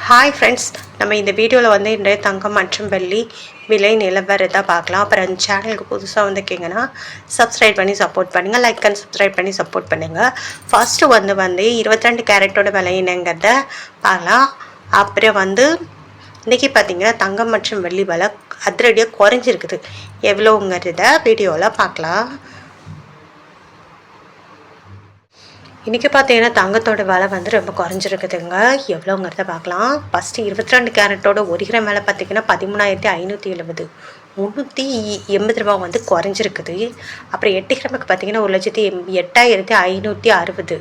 Hi friends, நம்ம இந்த வீடியோவில் வந்து இன்றைய தங்கம் மற்றும் வெள்ளி விலை நிலவரத்தை பார்க்கலாம். அப்புறம் அந்த சேனலுக்கு புதுசாக வந்திருக்கீங்கன்னா சப்ஸ்கிரைப் பண்ணி சப்போர்ட் பண்ணுங்கள், லைக் அண்ட் சப்ஸ்கிரைப் பண்ணி சப்போர்ட் பண்ணுங்கள். ஃபஸ்ட்டு வந்து 22 கேரட்டோட விலை என்னங்கிறத பார்க்கலாம். அப்புறம் வந்து இன்றைக்கி பார்த்திங்கன்னா தங்கம் மற்றும் வெள்ளி விலை அதிரடியாக குறைஞ்சிருக்குது. எவ்வளோங்கிறத வீடியோவில் பார்க்கலாம். இன்றைக்கி பார்த்தீங்கன்னா தங்கத்தோட விலை வந்து ரொம்ப குறைஞ்சிருக்குதுங்க. எவ்வளோங்கிறத பார்க்கலாம். ஃபஸ்ட்டு 22 கேரட்டோட 1 கிராம் விலை பார்த்திங்கன்னா 13,570, 380 ரூபா வந்து குறைஞ்சிருக்குது. அப்புறம் 8 கிராமுக்கு பார்த்திங்கன்னா 1,08,560,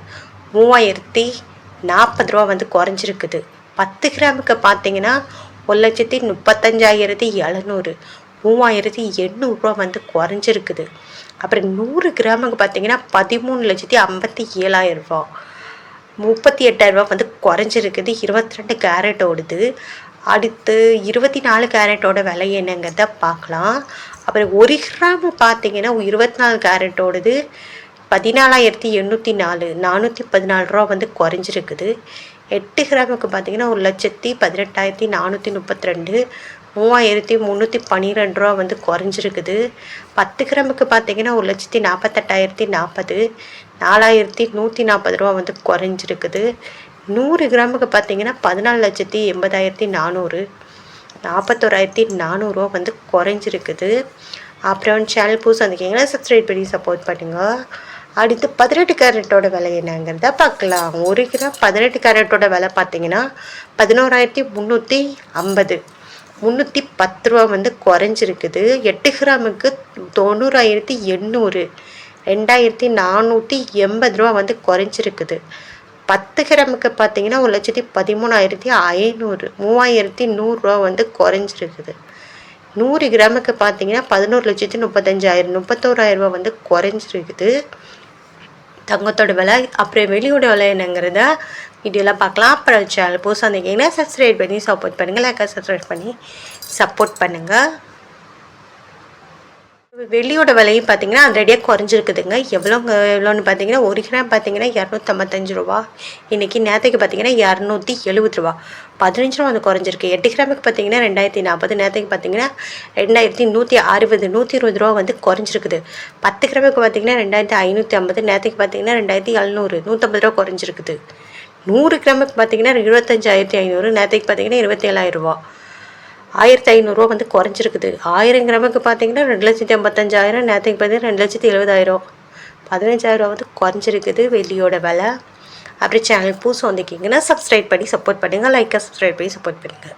3,040 ரூபா வந்து குறைஞ்சிருக்குது. 10 கிராமுக்கு பார்த்திங்கன்னா 1,35,700, 3,800 ரூபா வந்து குறைஞ்சிருக்குது. அப்புறம் 100 கிராமுக்கு பார்த்தீங்கன்னா 13,57,000 ரூபா, 38,000 ரூபா வந்து குறைஞ்சிருக்குது. 22 கேரட்டோடுது. அடுத்து 24 கேரட்டோட விலை என்னங்கிறத பார்க்கலாம். அப்புறம் 1 கிராம் பார்த்தீங்கன்னா 24 கேரட்டோடது 14,804, 414 ரூபா வந்து குறைஞ்சிருக்குது. 8 கிராமுக்கு பார்த்தீங்கன்னா 1,18,432, 3,312 ரூபா வந்து குறைஞ்சிருக்குது. 10 கிராமுக்கு பார்த்தீங்கன்னா 1,48,040, 4,140 ரூபா வந்து குறைஞ்சிருக்குது. 100 கிராமுக்கு பார்த்தீங்கன்னா 14,80,400, 41,400 ரூபா வந்து குறைஞ்சிருக்குது. அப்புறம் சேனல் புதுசாக வந்திருக்கீங்கன்னா சப்ஸ்கிரைப் பண்ணி சப்போர்ட் பண்ணுங்கள். அடுத்து 18 கேரட்டோட விலை என்னங்கிறத பார்க்கலாம். 1 கிராம் 18 கேரட்டோட விலை பார்த்தீங்கன்னா 11,350, 310 ரூபா வந்து குறைஞ்சிருக்குது. 8 கிராமுக்கு 90,800, 2,480 ரூபா வந்து குறைஞ்சிருக்குது. 10 கிராமுக்கு பார்த்தீங்கன்னா 1,13,500, 3,100 ரூபா வந்து குறைஞ்சிருக்குது. 100 கிராமுக்கு பார்த்தீங்கன்னா 11,35,000, 31,000 ரூபா வந்து குறைஞ்சிருக்குது தங்கத்தோட விலை. அப்புறம் வெளியோட விலை என்னங்கிறத வீடியோலாம் பார்க்கலாம். அப்புறம் சேனல் புதுசாக வந்திருக்கீங்கன்னா சப்ஸ்கிரைப் பண்ணி சப்போர்ட் பண்ணுங்கள், லைக் சப்ஸ்கிரைப் பண்ணி சப்போர்ட் பண்ணுங்கள். வெள்ளியோட விலையும் பார்த்தீங்கன்னா அதிரடியாக குறைஞ்சிருக்குதுங்க. எவ்வளோன்னு பார்த்தீங்கன்னா 1 கிராம் பார்த்தீங்கன்னா 255 ரூபா, இன்றைக்கி நேற்றுக்கு பார்த்தீங்கன்னா 270 ரூபா, 15 ரூபா வந்து குறைஞ்சிருக்கு. 8 கிராமுக்கு பார்த்தீங்கன்னா 2,040, நேற்றுக்கு பார்த்தீங்கன்னா 2,160, 120 ரூபா வந்து குறைஞ்சிருக்குது. 10 கிராமுக்கு பார்த்தீங்கன்னா 2,550, நேற்றுக்கு பார்த்தீங்கன்னா 2,700, 150 ரூபா குறைஞ்சிருக்குது. 100 கிராமுக்கு பார்த்தீங்கன்னா 25,500, நேற்றுக்கு பார்த்தீங்கன்னா 27,000 ரூபா, 1,500 ரூபா வந்து குறைஞ்சிருக்குது. 1000 கிராமுக்கு பார்த்தீங்கன்னா 2,55,000, நேற்றுக்கு பார்த்தீங்கன்னா 2,70,000, 15,000 ரூபா வந்து குறைஞ்சிருக்குது வெள்ளியோட விலை. அப்படி சேனல் புதுசாக வந்திருக்கீங்கன்னா சப்ஸ்கிரைப் பண்ணி சப்போர்ட் பண்ணுங்கள், லைக்காக சப்ஸ்கிரைப் பண்ணி சப்போர்ட் பண்ணுங்கள்.